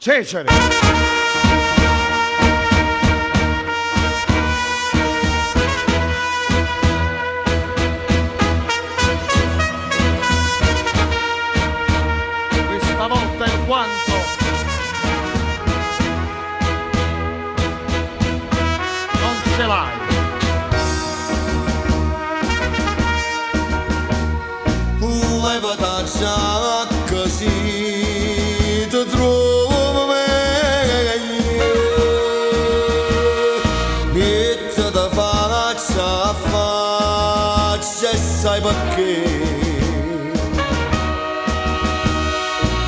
Cesare. Questa volta il guanto non ce l'hai. Levata così ti trovo meglio, mettiti faccia a faccia e sai perché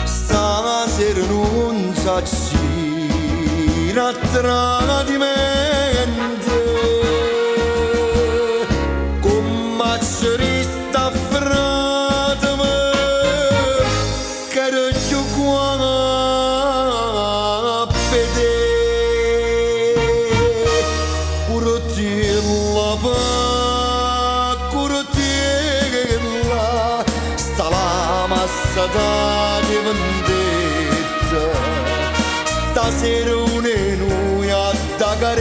stasera non s'accira tradimento come ci resta di vendetta stasera noi attaccheremo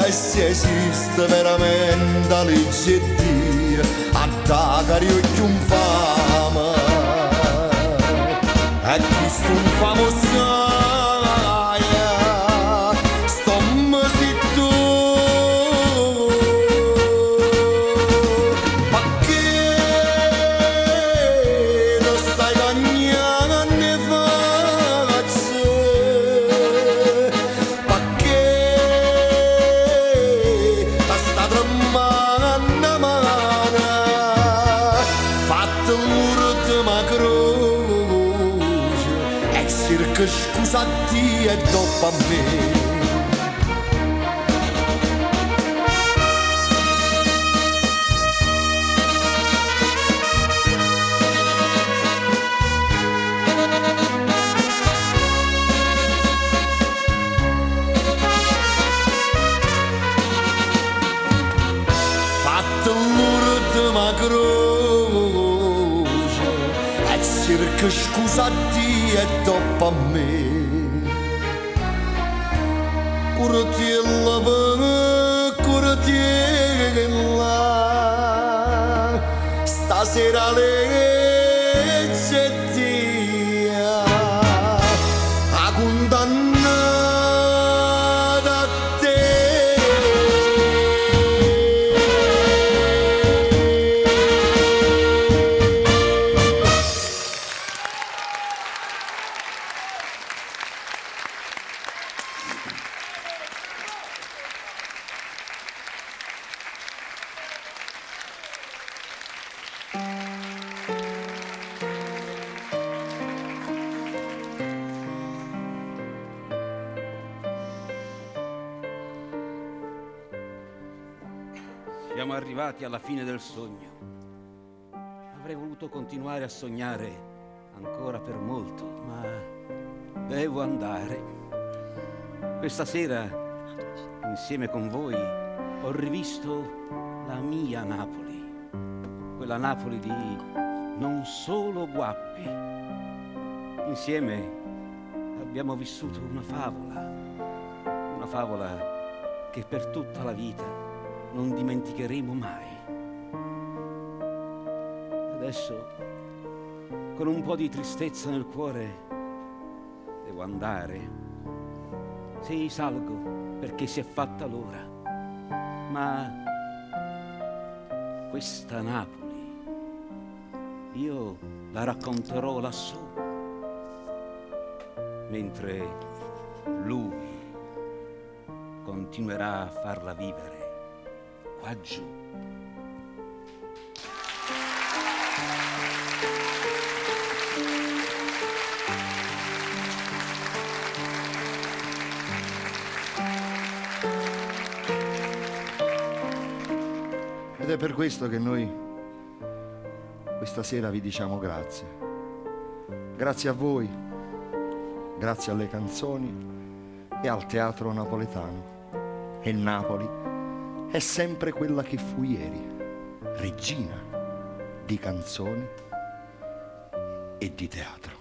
e se esiste veramente la legge di Dio attaccheremo più infame e questo infame stammi zitto che scusa Dio e dopo a me. Fatto l'ultima croce e cerca scusa Dio e dopo a me. Curatiella, stasera legge Dio ha condannato a te. Siamo arrivati alla fine del sogno. Avrei voluto continuare a sognare ancora per molto, ma devo andare. Questa sera, insieme con voi, ho rivisto la mia Napoli, quella Napoli di non solo guappi. Insieme abbiamo vissuto una favola che per tutta la vita non dimenticheremo mai. Adesso, con un po' di tristezza nel cuore, devo andare. Sì, salgo perché si è fatta l'ora, ma questa Napoli io la racconterò lassù, mentre lui continuerà a farla vivere qua giù. Ed è per questo che noi questa sera vi diciamo grazie. Grazie a voi, grazie alle canzoni e al teatro napoletano. E Napoli è sempre quella che fu ieri, regina di canzoni e di teatro.